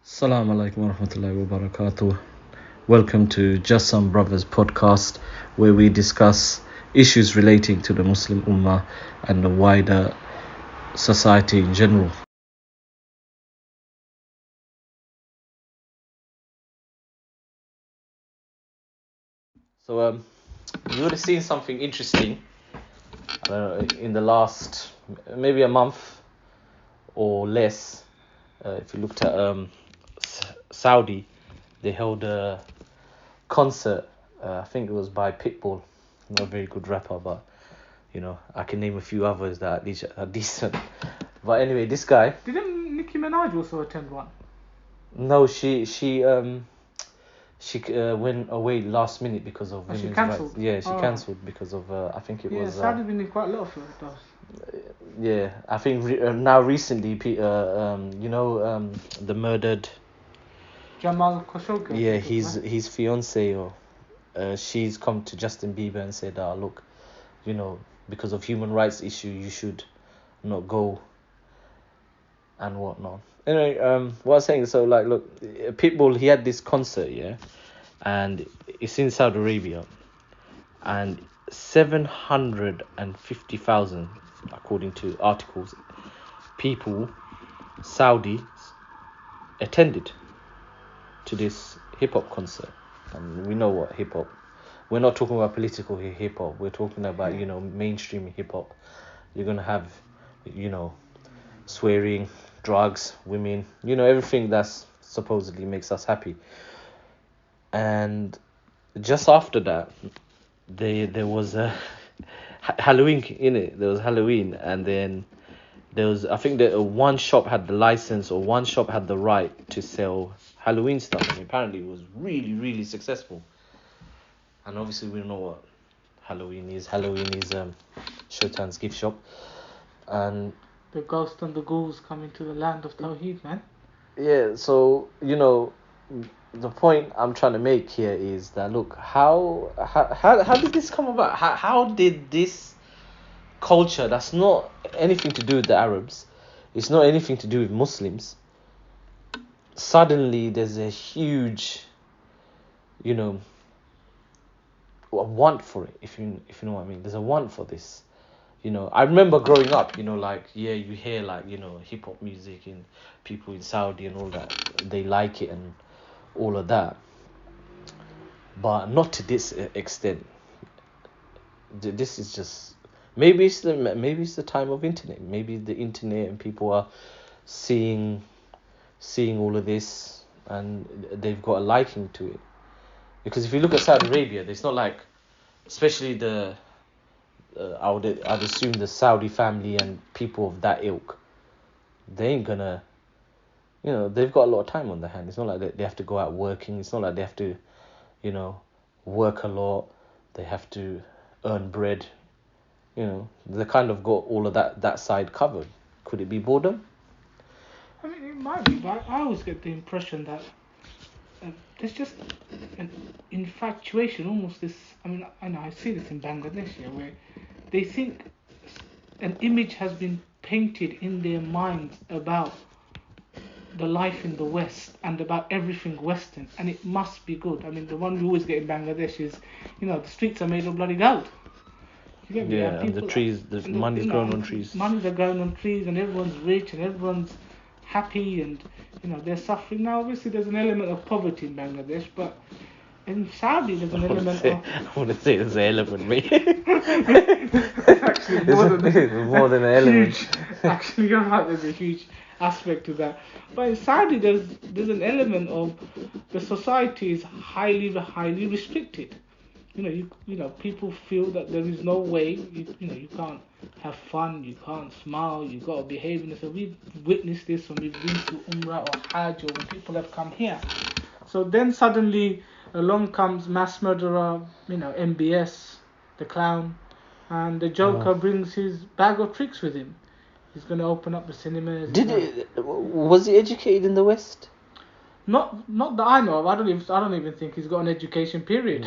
Assalamu alaikum warahmatullahi wabarakatuh. Welcome to Just Some Brothers podcast, where we discuss issues relating to the Muslim Ummah and the wider society in general. So, you would have seen something interesting in the last maybe a month or less. If you looked at Saudi, they held a concert. I think it was by Pitbull, not a very good rapper, but I can name a few others that at least are decent. But anyway, this guy. Didn't Nicki Minaj also attend one? No, she went away last minute because of she women's cancelled? rights. Yeah, she Oh. cancelled because of I think it Yeah, was. Saudi been in quite a lot of those. Yeah, I think now recently, the murdered. Jamal Khashoggi. Yeah, his fiance or she's come to Justin Bieber and said, look, because of human rights issue, you should not go and whatnot. Anyway, what I was saying, so like, look, Pitbull, he had this concert, yeah, and it's in Saudi Arabia, and 750,000, according to articles, people, Saudis, attended to this hip hop concert. And we know what hip hop. We're not talking about political hip hop. We're talking about mainstream hip hop. You're gonna have, swearing, drugs, women, everything that's supposedly makes us happy. And just after that, there was a Halloween in it. There was Halloween, and then there was, I think that one shop had the license or one shop had the right to sell Halloween stuff, and apparently it was really, really successful. And obviously we know what Halloween is. Halloween is Shaitan's gift shop, and the ghost and the ghouls coming to the land of Tawheed, man. Yeah, so the point I'm trying to make here is that, look, how did this come about? How did this culture that's not anything to do with the Arabs, it's not anything to do with Muslims, suddenly there's a huge a want for it, if you know what I mean. There's a want for this. I remember growing up, you hear hip hop music and people in Saudi and all that, they like it and all of that, but not to this extent. This is just maybe it's the time of internet. Maybe the internet and people are seeing all of this and they've got a liking to it. Because if you look at Saudi Arabia, it's not like, especially I'd assume the Saudi family and people of that ilk, they ain't gonna, they've got a lot of time on their hand. It's not like they have to go out working. It's not like they have to, work a lot. They have to earn bread. They kind of got all of that side covered. Could it be boredom? I mean, it might be, but I always get the impression that there's just an infatuation, almost this. I mean, I know I see this in Bangladesh here, where they think an image has been painted in their minds about the life in the West and about everything Western, and it must be good. I mean, the one we always get in Bangladesh is, the streets are made of bloody gold. You get me? Yeah, and the trees, the money's grown on trees. Monies are grown on trees, and everyone's rich, and everyone's happy, and they're suffering. Now, obviously, there's an element of poverty in Bangladesh, but in Saudi, there's an element of... I wouldn't say there's an element, mate. Actually, more than an element. Huge. Actually, you're right. There's a huge aspect to that. But in Saudi, there's an element of the society is highly restricted. People feel that there is no way. You can't have fun. You can't smile. You got to behave. And so we've witnessed this when we've been to Umrah or Hajj, or when people have come here. So then suddenly along comes mass murderer, MBS, the clown, and the Joker brings his bag of tricks with him. He's going to open up the cinemas. Was he educated in the West? Not that I know of. I don't even think he's got an education period.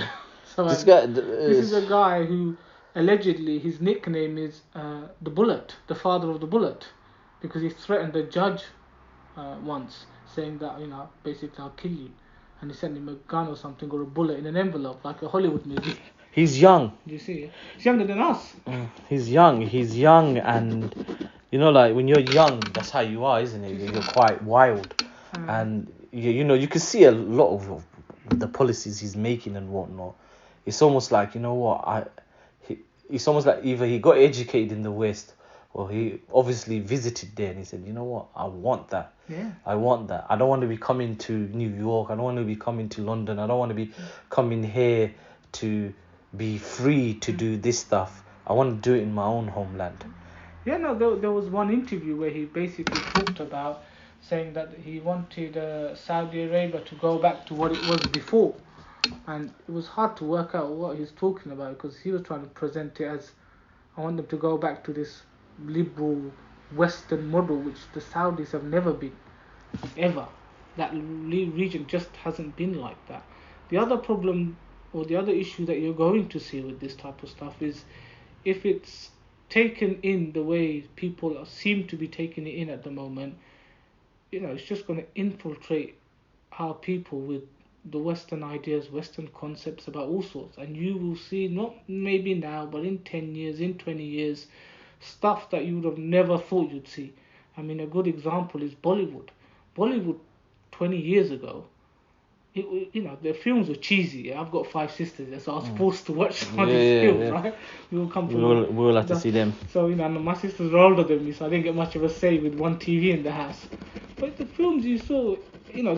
So this is a guy who allegedly his nickname is the Bullet, the father of the Bullet, because he threatened a judge once, saying that, basically I'll kill you, and he sent him a gun or something, or a bullet in an envelope, like a Hollywood movie. He's young. Do you see? He's younger than us. He's young, and like when you're young, that's how you are, isn't it? You're quite wild, and you can see a lot of the policies he's making and whatnot. It's almost like, it's almost like either he got educated in the West, or he obviously visited there and he said, I want that. Yeah. I want that. I don't want to be coming to New York. I don't want to be coming to London. I don't want to be coming here to be free to do this stuff. I want to do it in my own homeland. Yeah, no, there was one interview where he basically talked about saying that he wanted Saudi Arabia to go back to what it was before. And it was hard to work out what he's talking about, because he was trying to present it as, I want them to go back to this liberal Western model, which the Saudis have never been, ever. That region just hasn't been like that. The other problem, or the other issue that you're going to see with this type of stuff is, if it's taken in the way people seem to be taking it in at the moment, it's just going to infiltrate our people with the Western ideas, Western concepts about all sorts, and you will see, not maybe now, but in 10 years, in 20 years, stuff that you would have never thought you'd see. I mean, a good example is Bollywood. Bollywood 20 years ago, the films were cheesy. I've got 5 sisters, so I was forced to watch some of these films, right? We will have to see them. So, my sisters are older than me, so I didn't get much of a say with one TV in the house. But the films you saw,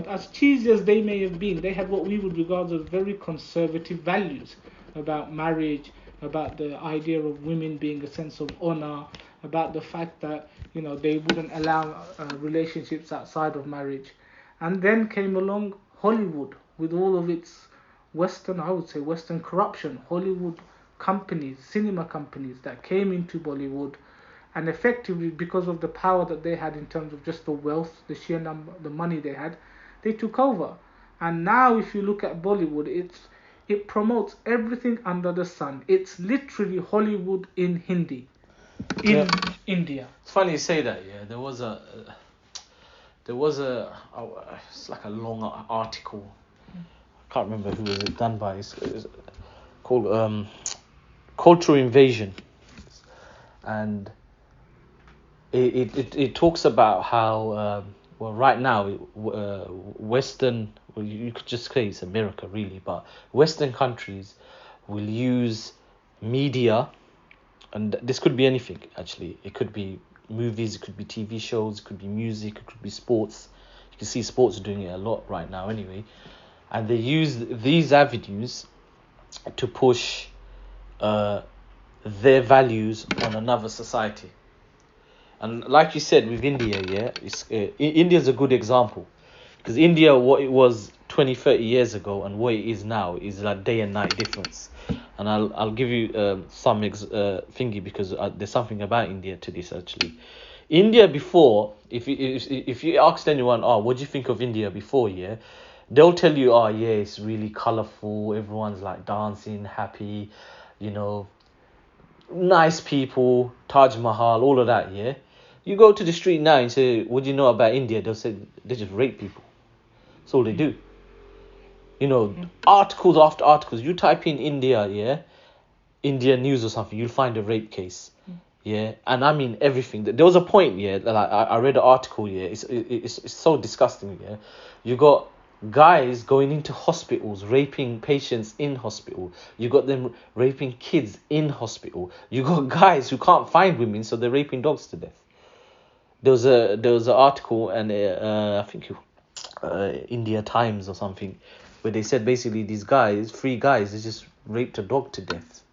as cheesy as they may have been, they had what we would regard as very conservative values about marriage, about the idea of women being a sense of honor, about the fact that, they wouldn't allow relationships outside of marriage. And then came along Hollywood with all of its Western corruption. Hollywood companies, cinema companies that came into Bollywood, and effectively, because of the power that they had in terms of just the wealth, the sheer number, the money they had, they took over. And now if you look at Bollywood, it promotes everything under the sun. It's literally Hollywood in Hindi, in India. It's funny you say that. Yeah, there was it's like a long article. I can't remember who was it done by. It's called Cultural Invasion, and it talks about how right now Western, you could just say it's America really, but Western countries will use media, and this could be anything actually. It could be movies, it could be TV shows, it could be music, it could be sports. You can see sports doing it a lot right now anyway, and they use these avenues to push their values on another society. And like you said with India, India's a good example, because India, what it was 20-30 years ago and what it is now is like day and night difference. And I'll give you some thingy, because there's something about India to this actually. India before, if you asked anyone, what do you think of India before, they'll tell you, it's really colourful, everyone's like dancing, happy, nice people, Taj Mahal, all of that, You go to the street now and say, what do you know about India? They'll say they just rape people. That's all they do. Articles after articles. You type in India, India news or something, you'll find a rape case. And I mean everything. There was a point, that I read an article, it's so disgusting, You got guys going into hospitals, raping patients in hospital. You got them raping kids in hospital. You got guys who can't find women, so they're raping dogs to death. There was an article, and I think India Times or something, where they said basically these guys, 3 guys, they just raped a dog to death.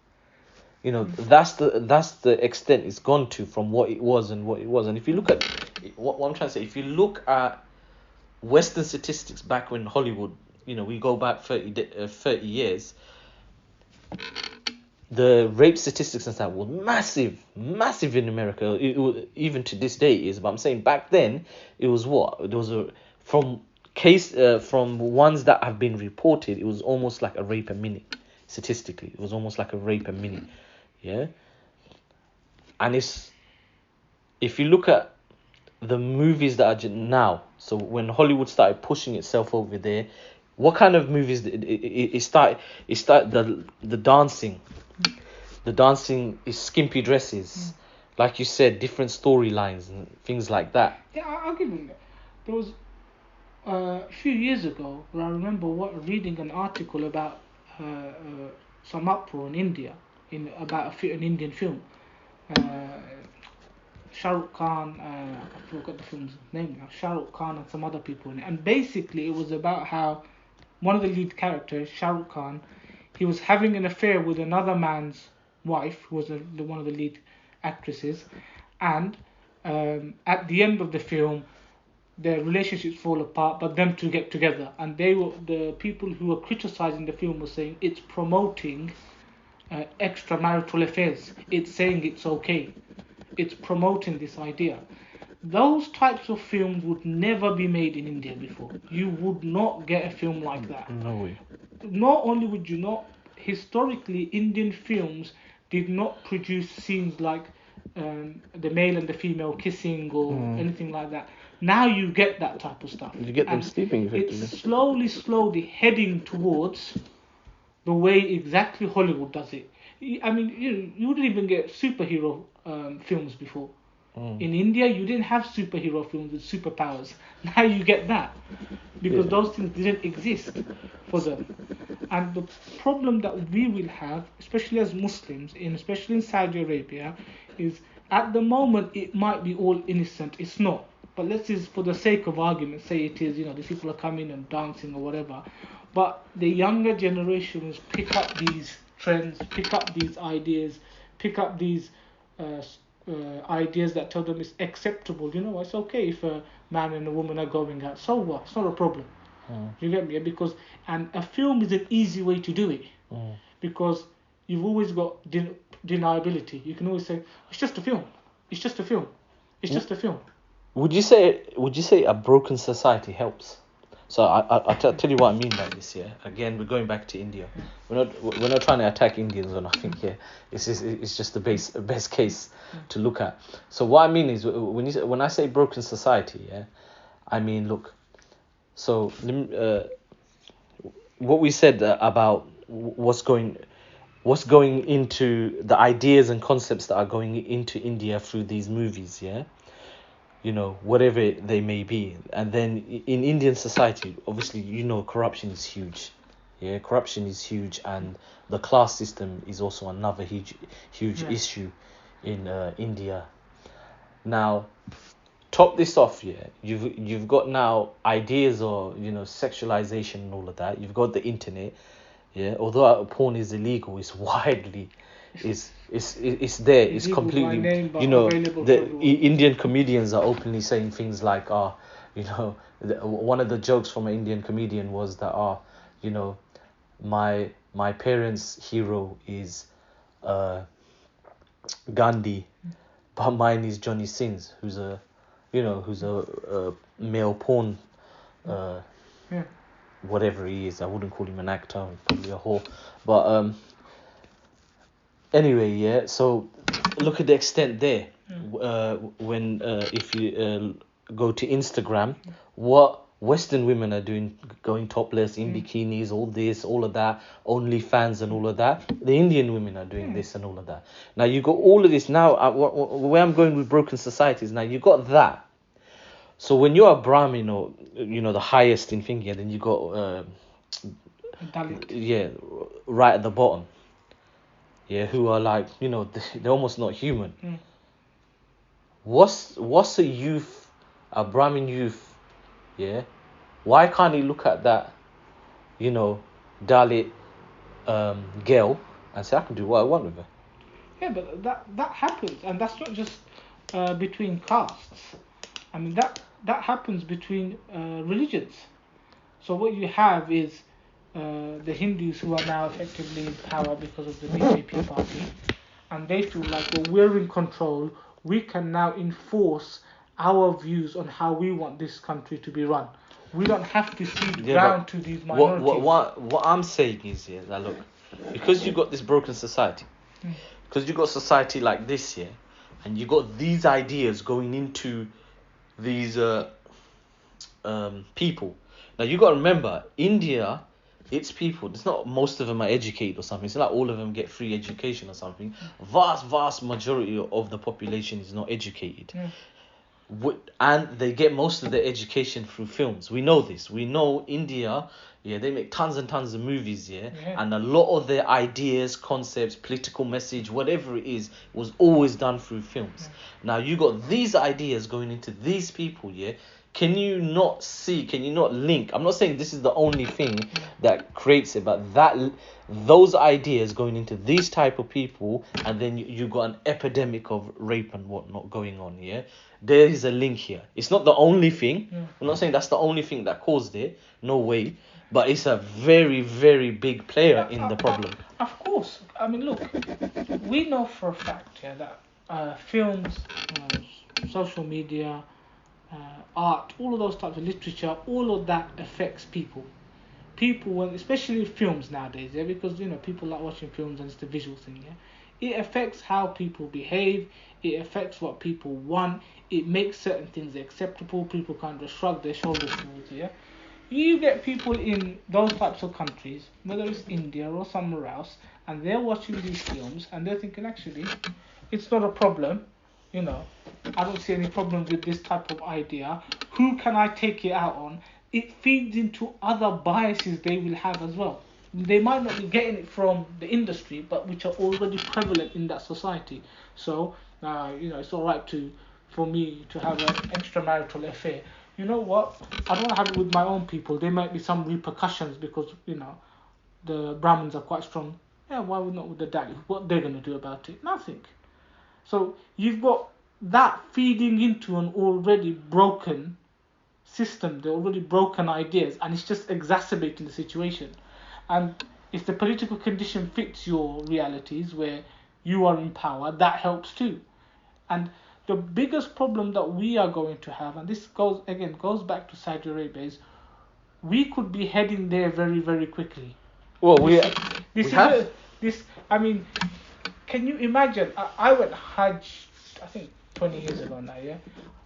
That's the extent it's gone to from what it was. And if you look at what I'm trying to say, if you look at Western statistics back when Hollywood, we go back 30 years, the rape statistics and stuff were massive in America. Even to this day is, but I'm saying back then it was from ones that have been reported, it was almost like a rape a minute. Statistically, it was almost like a rape a minute. And if you look at the movies that are now, So when Hollywood started pushing itself over there, what kind of movies it started? It started the dancing. The dancing is skimpy dresses, like you said, different storylines and things like that. Yeah, I'll give him that. There was a few years ago where I remember reading an article about some uproar in India about an Indian film. Shah Rukh Khan, I forgot the film's name now. Shah Rukh Khan and some other people in it, and basically it was about how one of the lead characters, Shah Rukh Khan, he was having an affair with another man's wife, who was one of the lead actresses, and at the end of the film, their relationships fall apart, but them two get together, and the people who were criticizing the film were saying it's promoting extramarital affairs. It's saying it's okay. It's promoting this idea. Those types of films would never be made in India before. You would not get a film like that. No way. Not only would you not, historically, Indian films did not produce scenes like the male and the female kissing or anything like that. Now you get that type of stuff. You get them sleeping effectively. It's slowly heading towards the way exactly Hollywood does it. I mean, you wouldn't even get superhero films before. In India, you didn't have superhero films with superpowers. Now you get that because those things didn't exist for them. And the problem that we will have, especially as Muslims, especially in Saudi Arabia, is at the moment it might be all innocent. It's not. But let's just, for the sake of argument, say it is. These people are coming and dancing or whatever. But the younger generations pick up these trends, pick up these ideas, pick up these ideas that tell them it's acceptable. It's okay if a man and a woman are going out. So what? It's not a problem. You get me? And a film is an easy way to do it because you've always got deniability. You can always say it's just a film. It's just a film. It's just a film. Would you say a broken society helps? So I'll tell you what I mean by this. Yeah, again, we're going back to India. We're not trying to attack Indians or nothing here. It's just the best case to look at. So what I mean is when I say broken society, yeah, I mean look. So what we said about what's going into the ideas and concepts that are going into India through these movies, yeah. Whatever they may be. And then in Indian society, obviously, corruption is huge. Yeah, corruption is huge, and the class system is also another huge issue in India. Now, top this off, yeah, you've got now ideas or sexualization and all of that. You've got the internet, yeah. Although porn is illegal, it's widely. It's there. It's completely. The Indian comedians are openly saying things like, one of the jokes from an Indian comedian was that, my parents' hero is Gandhi, but mine is Johnny Sins, who's a male porn, whatever he is. I wouldn't call him an actor, probably a whore, but Anyway, yeah. So look at the extent there. When if you go to Instagram, what Western women are doing, going topless in bikinis, all of that, OnlyFans and all of that. The Indian women are doing this and all of that. Now you got all of this. Now where I'm going with broken societies. Now you got that. So when you're a Brahmin or the highest in thinking, then you got right at the bottom. Yeah, who are like, they're almost not human. What's a Brahmin youth, yeah? Why can't he look at that, Dalit girl and say, I can do what I want with her? Yeah, but that happens, and that's not just between castes. I mean, that happens between religions. So what you have is the Hindus who are now effectively in power because of the BJP party, and they feel like, well, we're in control. We can now enforce our views on how we want this country to be run. We don't have to cede ground to these minorities. What I'm saying is here that look, because you got this broken society, because you got society like this here, and you got these ideas going into these people. Now you got to remember, India, its people. It's not most of them are educated or something. It's not like all of them get free education or something. Vast majority of the population is not educated. And they get most of their education through films. We know this. We know India, they make tons and tons of movies, and a lot of their ideas, concepts, political message, whatever it is, was always done through films. Now you got these ideas going into these people, Can you not see? Can you not link? I'm not saying this is the only thing that creates it, but those ideas going into these type of people, and then you got an epidemic of rape and whatnot going on. There is a link here. It's not the only thing. I'm not saying that's the only thing that caused it. No way. But it's a very, very big player in the problem. Of course. I mean, look, we know for a fact that films, social media, art, all of those types of literature, all of that affects people. People, especially films nowadays, because people like watching films and it's the visual thing. It affects how people behave. It affects what people want. It makes certain things acceptable. People kind of shrug their shoulders towards. You get people in those types of countries, whether it's India or somewhere else, and they're watching these films and they're thinking, actually, it's not a problem. I don't see any problem with this type of idea. Who can I take it out on? It feeds into other biases they will have as well. They might not be getting it from the industry, but which are already prevalent in that society. So, it's all right for me to have an extramarital affair. You know what? I don't have it with my own people. There might be some repercussions because, the Brahmins are quite strong. Yeah, why would not with the Dalit? What they're going to do about it? Nothing. So you've got that feeding into an already broken system, the already broken ideas, and it's just exacerbating the situation. And if the political condition fits your realities where you are in power, that helps too. And the biggest problem that we are going to have, and this goes back to Saudi Arabia, is we could be heading there very, very quickly. Well, I mean, can you imagine? I went Hajj, I think 20 years ago now,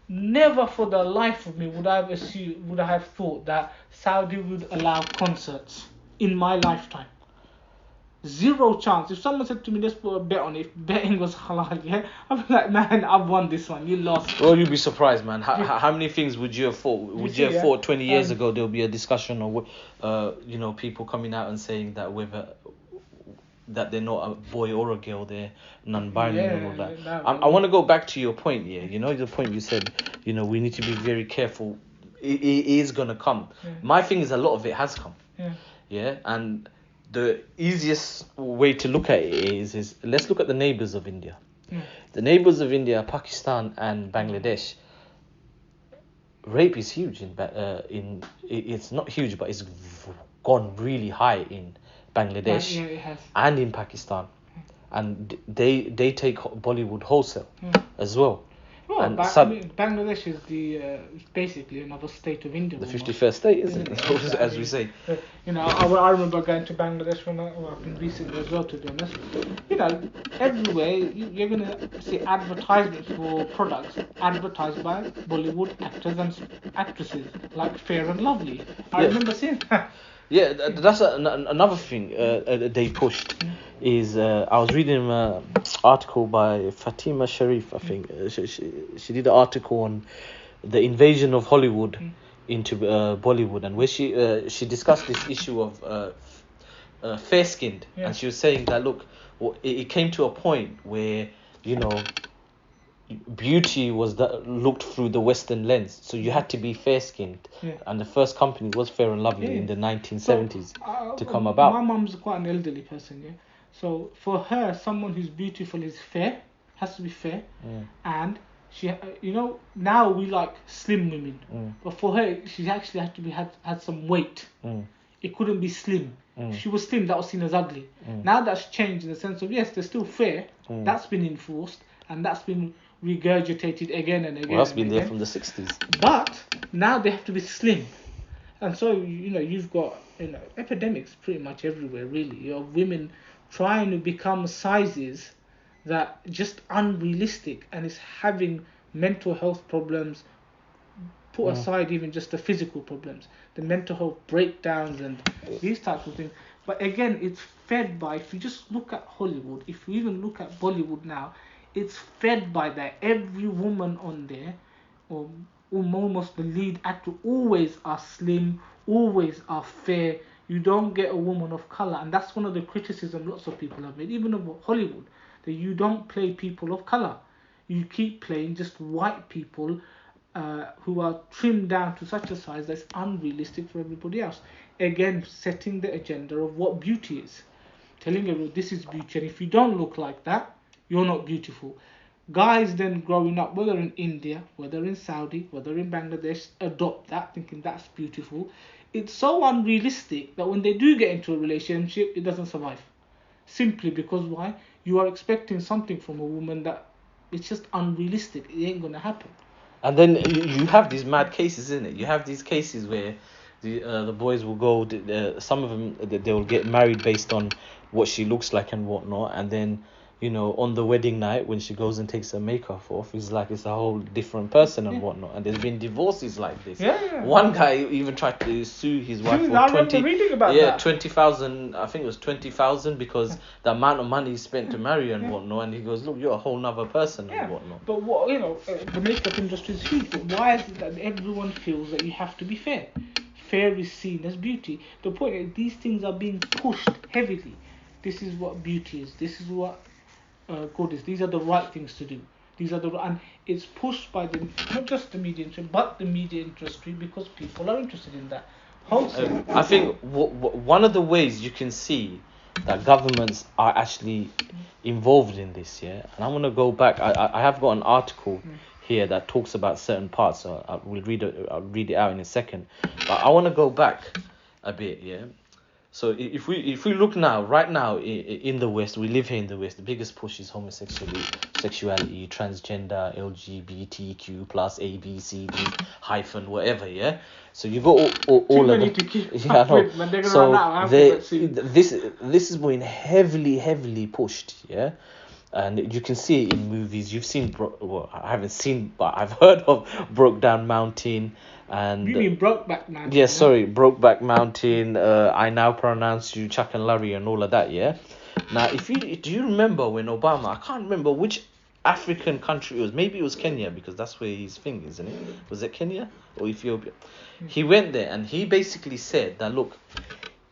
Never for the life of me would I have thought that Saudi would allow concerts in my lifetime. Zero chance. If someone said to me, let's put a bet on it, if betting was halal, I'd be like, man, I've won this one, you lost. Well, you'd be surprised, man. How many things would you have thought? Would you have thought 20 years ago there'll be a discussion of, people coming out and saying that that they're not a boy or a girl, they're non-binary and all that. I want to go back to your point, the point you said, we need to be very careful. It is going to come. My thing is a lot of it has come. And the easiest way to look at it is let's look at the neighbours of India. The neighbours of India, Pakistan and Bangladesh. Rape is huge in it's not huge, but it's gone really high in Bangladesh it has. And in Pakistan, and they take Bollywood wholesale as well. Well, Bangladesh is basically another state of India. The 51st state, isn't it? As we say. I remember going to Bangladesh when I've been recently as well, to be honest. Everywhere you're going to see advertisements for products advertised by Bollywood actors and actresses, like Fair and Lovely. I remember seeing that. Yeah, that's another thing they pushed. Is I was reading an article by Fatima Sharif, I think. She did an article on the invasion of Hollywood into Bollywood, and where she discussed this issue of fair-skinned, and she was saying that look, it came to a point where beauty was looked through the Western lens, so you had to be fair-skinned, and the first company was Fair and Lovely in the 1970s to come about. My mum's quite an elderly person, so for her, someone who's beautiful is fair, has to be fair, and she, now we like slim women, but for her, she actually had to had some weight. It couldn't be slim. If she was slim, that was seen as ugly. Now that's changed in the sense of, yes, they're still fair. That's been enforced, and that's been regurgitated again and again. Well, that's been there from the 60s. But now they have to be slim, and so you've got epidemics pretty much everywhere. Really, you have women trying to become sizes that just unrealistic, and it's having mental health problems, Put aside even just the physical problems, the mental health breakdowns and these types of things. But again, it's fed by, if you just look at Hollywood, if you even look at Bollywood now, it's fed by that. Every woman on there, or almost the lead actor, always are slim, always are fair. You don't get a woman of color, and that's one of the criticism lots of people have made, even of Hollywood, that you don't play people of color. You keep playing just white people who are trimmed down to such a size that's unrealistic for everybody else. Again, setting the agenda of what beauty is. Telling everyone this is beauty, and if you don't look like that, you're not beautiful. Guys then growing up, whether in India, whether in Saudi, whether in Bangladesh, adopt that, thinking that's beautiful. It's so unrealistic that when they do get into a relationship, it doesn't survive. Simply because why? You are expecting something from a woman that it's just unrealistic. It ain't gonna happen. And then you have these mad cases, isn't it? You have these cases where the boys will go. Some of them they will get married based on what she looks like and whatnot, and then on the wedding night when she goes and takes her makeup off, it's like it's a whole different person and whatnot. And there's been divorces like this. Yeah. One guy even tried to sue his wife for I remember reading about that. 20,000. I think it was 20,000 because the amount of money he spent to marry her and whatnot. And he goes, look, you're a whole nother person and whatnot. But what the makeup industry is huge. But why is it that everyone feels that you have to be fair? Fair is seen as beauty. The point is these things are being pushed heavily. This is what beauty is. This is what good is. These are the right things to do. And it's pushed by not just the media industry, but the media industry, because people are interested in that. Wholesale. I think one of the ways you can see that governments are actually involved in this, and I want to go back. I have got an article here that talks about certain parts. So I'll read it out in a second. But I want to go back a bit, So if we look right now in the West, we live here in the West. The biggest push is homosexuality, transgender, LGBTQ plus A B C D hyphen whatever. So you got all of them. So this is being heavily pushed. And you can see it in movies. You've seen, I haven't seen, but I've heard of Brokedown Mountain. And you mean Brokeback Mountain? Yeah, sorry, Brokeback Mountain. I now pronounce you Chuck and Larry and all of that. Now, do you remember when Obama? I can't remember which African country it was. Maybe it was Kenya, because that's where his thing is, isn't it? Was it Kenya or Ethiopia? He went there and he basically said that, look,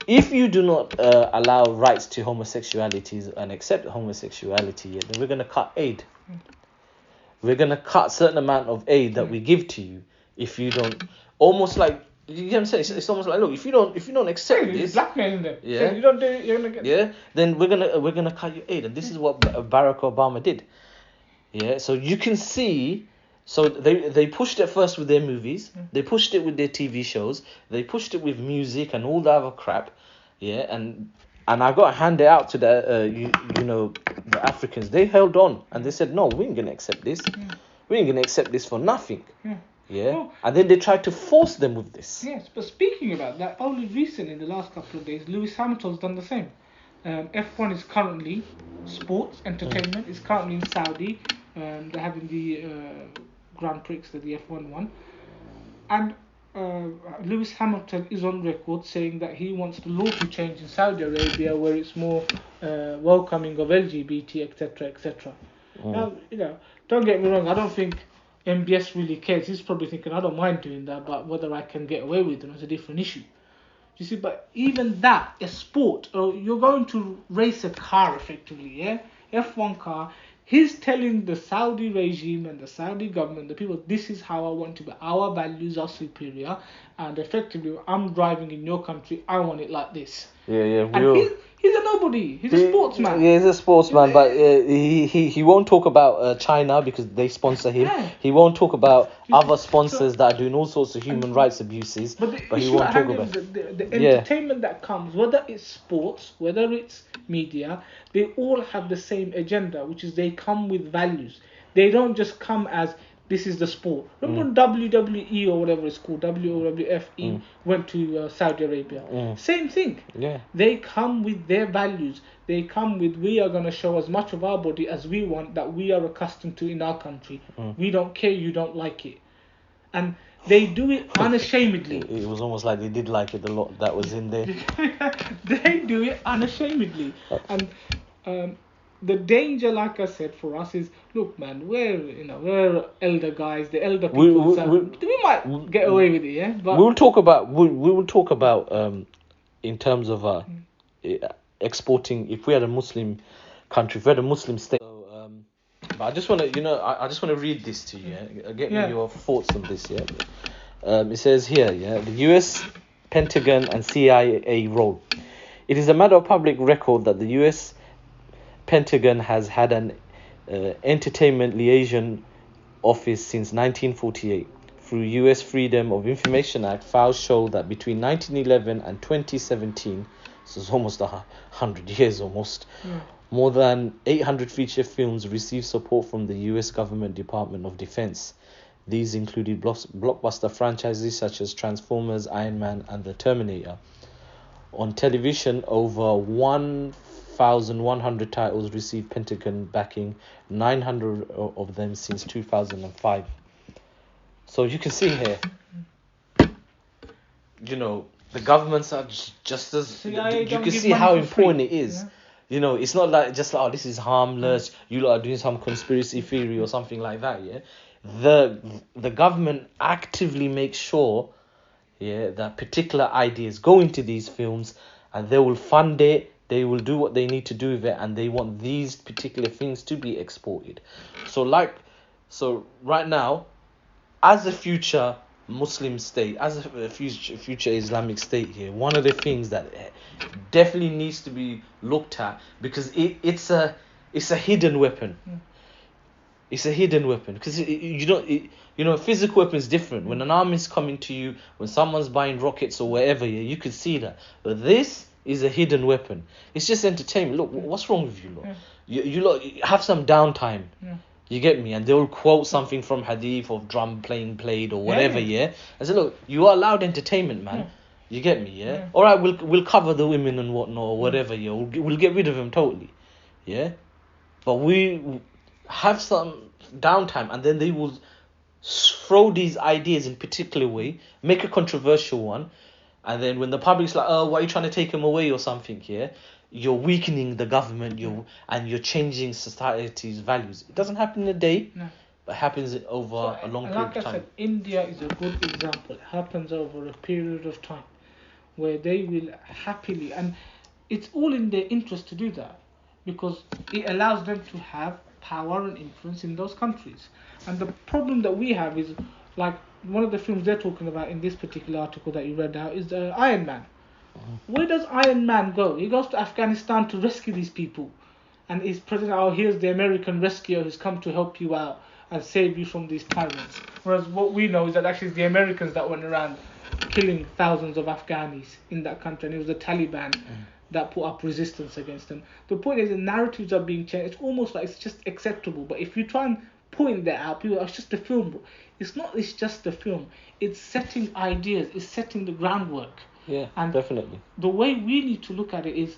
if you do not allow rights to homosexuality and accept homosexuality, then we're going to cut aid. We're going to cut a certain amount of aid that we give to you if you don't. Almost like, you know what I'm saying? It's almost like, look, if you don't accept this, blackmailing them. So you don't do it, you're going to get. Then we're gonna cut your aid, and this is what Barack Obama did. So you can see. So they pushed it first with their movies, they pushed it with their TV shows, they pushed it with music and all the other crap, and I got to hand it out to the the Africans. They held on and they said, no, we ain't gonna accept this. We ain't gonna accept this for nothing. And then they tried to force them with this. Yes, but speaking about that, only recently in the last couple of days, Lewis Hamilton's done the same. F1 is currently sports entertainment is currently in Saudi. They're having the Grand Prix, the F1 one, and Lewis Hamilton is on record saying that he wants the law to change in Saudi Arabia, where it's more welcoming of LGBT, etc., etc. Now, don't get me wrong, I don't think MBS really cares. He's probably thinking, I don't mind doing that, but whether I can get away with it is a different issue. You see, but even that, a sport, you're going to race a car effectively, F1 car. He's telling the Saudi regime and the Saudi government, the people, this is how I want to be. Our values are superior, and effectively, I'm driving in your country. I want it like this. And he's a nobody. He's a sportsman. Yeah, he's a sportsman, but he won't talk about China because they sponsor him. He won't talk about other sponsors that are doing all sorts of human rights abuses. But he won't talk about the entertainment that comes, whether it's sports, whether it's media, they all have the same agenda, which is they come with values. They don't just come as this is the sport. Remember when WWE or whatever it's called, WWF went to Saudi Arabia? Same thing. They come with their values. They come with, we are going to show as much of our body as we want, that we are accustomed to in our country. We don't care, you don't like it. And They do it unashamedly. It was almost like they did like it a lot that was in there. They do it unashamedly. And the danger, like I said, for us is, look, man, we're elder guys, the elder people. We might get away with it, yeah. But we will talk about in terms of exporting. If we had a Muslim country, if we had a Muslim state. So, but I just want to, I just want to read this to you. Yeah? Get me your thoughts on this. Yeah. It says here, the U.S. Pentagon and CIA role. It is a matter of public record that the U.S. Pentagon has had an entertainment liaison office since 1948. Through U.S. Freedom of Information Act, files show that between 1911 and 2017, so it's almost 100 years almost, more than 800 feature films received support from the U.S. government Department of Defense. These included blockbuster franchises such as Transformers, Iron Man, and The Terminator. On television, over 1,100 titles received Pentagon backing, 900 of them since 2005. So you can see here, the governments are just as... You can see how important it is. Yeah. It's not like just like, this is harmless, you lot are doing some conspiracy theory or something like that, yeah? The government actively makes sure, that particular ideas go into these films, and they will fund it, they will do what they need to do with it, and they want these particular things to be exported. So right now, as a future Muslim state, as a future Islamic state here, one of the things that definitely needs to be looked at, because it's a hidden weapon. It's a hidden weapon, because physical weapon is different. When an army is coming to you, when someone's buying rockets or wherever, you could see that. But this is a hidden weapon. It's just entertainment. Look, what's wrong with you lot? You lot have some downtime. You get me? And they'll quote something from hadith of drum played or whatever, I say, look, you are allowed entertainment, man. You get me, All right, we'll cover the women and whatnot or whatever, We'll get rid of them totally, But we have some downtime, and then they will throw these ideas in a particular way, make a controversial one, and then when the public's like, oh, why are you trying to take them away or something here? You're weakening the government, and you're changing society's values. It doesn't happen in a day, but it happens over a long period of time. Like I said, India is a good example. It happens over a period of time where they will happily, and it's all in their interest to do that, because it allows them to have power and influence in those countries. And the problem that we have is, like, one of the films they're talking about in this particular article that you read out is Iron Man. Where does Iron Man go? He goes to Afghanistan to rescue these people, and he's presented, oh, here's the American rescuer who's come to help you out and save you from these tyrants. Whereas what we know is that actually it's the Americans that went around killing thousands of Afghanis in that country, and it was the Taliban that put up resistance against them. The point is, the narratives are being changed. It's almost like it's just acceptable. But if you try and point that out, people, it's just a film. It's not. It's just a film. It's setting ideas. It's setting the groundwork. Yeah, and definitely. The way we need to look at it is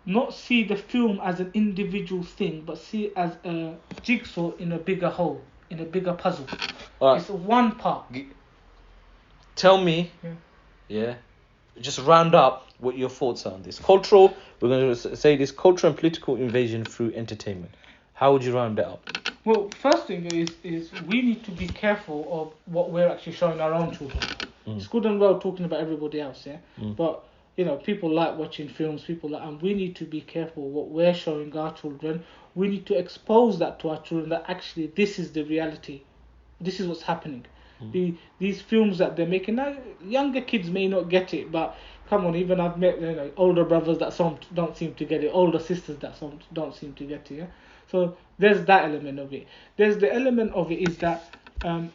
not see the film as an individual thing, but see it as a jigsaw in a bigger whole, in a bigger puzzle. It's one part. Tell me, just round up what your thoughts are on this. We're going to say this, cultural and political invasion through entertainment. How would you round that up? Well, first thing is we need to be careful of what we're actually showing our own children. It's good and well talking about everybody else, but people like watching films, and we need to be careful what we're showing our children. We need to expose that to our children, that actually this is the reality, this is what's happening. These films that they're making now, younger kids may not get it, but come on, even I've met older brothers that some don't seem to get it, older sisters that some don't seem to get it. So there's that element of it. There's the element of it is that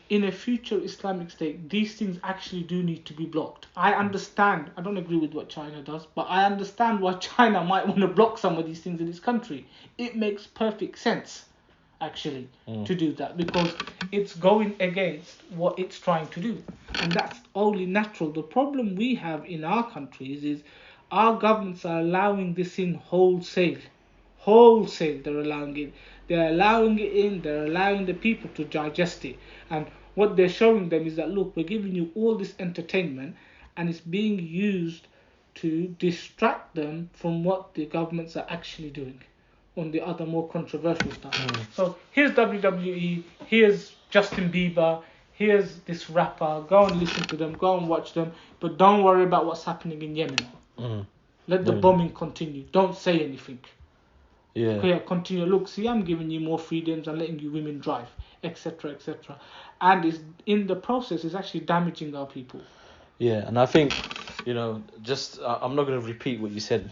in a future Islamic state, these things actually do need to be blocked. I understand. I don't agree with what China does, but I understand why China might want to block some of these things in its country. It makes perfect sense, actually, to do that, because it's going against what it's trying to do, and that's only natural. The problem we have in our countries is our governments are allowing this in wholesale. They're allowing it in. They're allowing the people to digest it. And what they're showing them is that, look, we're giving you all this entertainment, and it's being used to distract them from what the governments are actually doing on the other more controversial stuff. So here's WWE, here's Justin Bieber, here's this rapper. Go and listen to them, go and watch them, but don't worry about what's happening in Yemen. Let the bombing continue. Don't say anything. Yeah. Okay, continue. Look, see, I'm giving you more freedoms and letting you women drive, etc., etc. And it's, in the process, it's actually damaging our people. Yeah, and I think, just I'm not going to repeat what you said,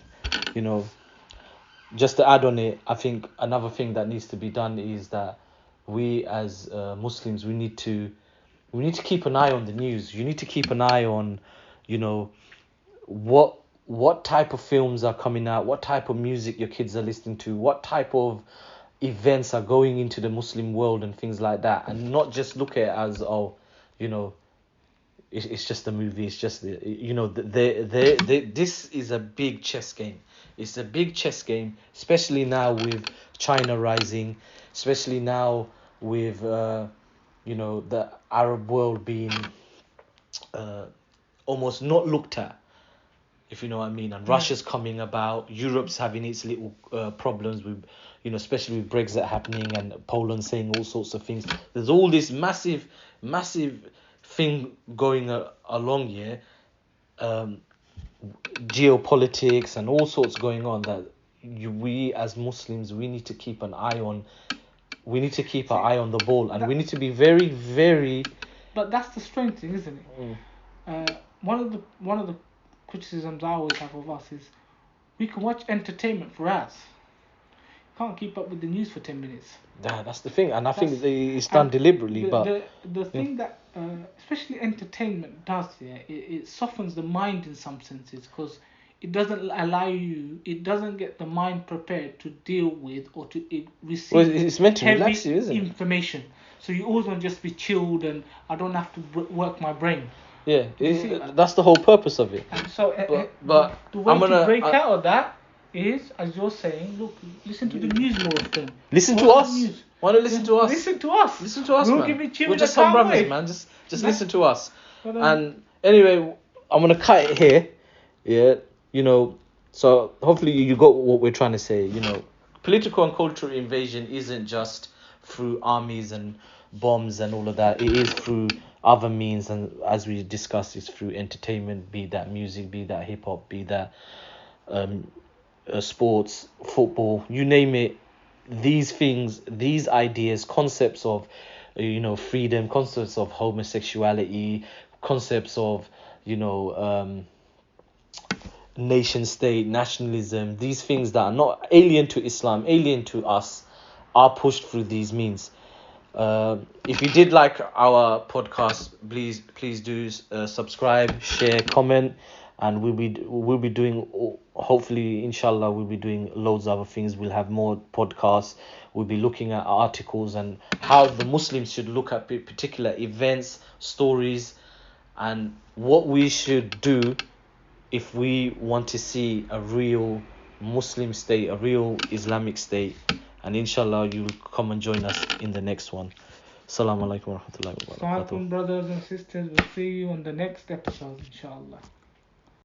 just to add on it. I think another thing that needs to be done is that we as Muslims, we need to keep an eye on the news. You need to keep an eye on, what type of films are coming out, what type of music your kids are listening to, what type of events are going into the Muslim world and things like that, and not just look at it as, it's just a movie. It's just this is a big chess game. It's a big chess game, especially now with China rising, especially now with the Arab world being almost not looked at, if you know what I mean. And Russia's coming about. Europe's having its little problems with, especially with Brexit happening and Poland saying all sorts of things. There's all this massive thing going along here, geopolitics and all sorts going on, that we as Muslims, we need to keep an eye on. We need to keep our eye on the ball, and we need to be very, very. But that's the strange thing, isn't it? One of the criticisms I always have of us is we can watch entertainment for hours. Can't keep up with the news for 10 minutes. That's the thing, and I think it's done deliberately. The thing that especially entertainment does here, it softens the mind in some senses, because it doesn't allow you, it doesn't get the mind prepared to deal with or to receive. Well, it's meant to heavy relax you, isn't it? Information. So you always want to just be chilled, and I don't have to work my brain. Yeah, that's the whole purpose of it. And so, but the way to break out of that is, as you're saying, look, listen to the news more often. Listen to us. Why don't listen to us? Listen to us. Listen to us, we'll man. Give it We're just some brothers, man. Just listen to us. But, and anyway, I'm gonna cut it here. Yeah, So hopefully you got what we're trying to say. Political and cultural invasion isn't just through armies and bombs and all of that. It is through other means, and as we discussed, it's through entertainment, be that music, be that hip hop, be that sports, football, you name it. These things, these ideas, concepts of freedom, concepts of homosexuality, concepts of nation state, nationalism, these things that are not alien to Islam, alien to us, are pushed through these means. If you did like our podcast, please do subscribe, share, comment, and we'll be doing, hopefully, inshallah, we'll be doing loads of other things. We'll have more podcasts. We'll be looking at articles and how the Muslims should look at particular events, stories, and what we should do if we want to see a real Muslim state, a real Islamic state. And inshallah, you'll come and join us in the next one. Assalamu alaikum wa rahmatullahi wa barakatuh. Brothers and sisters, we'll see you on the next episode, inshallah.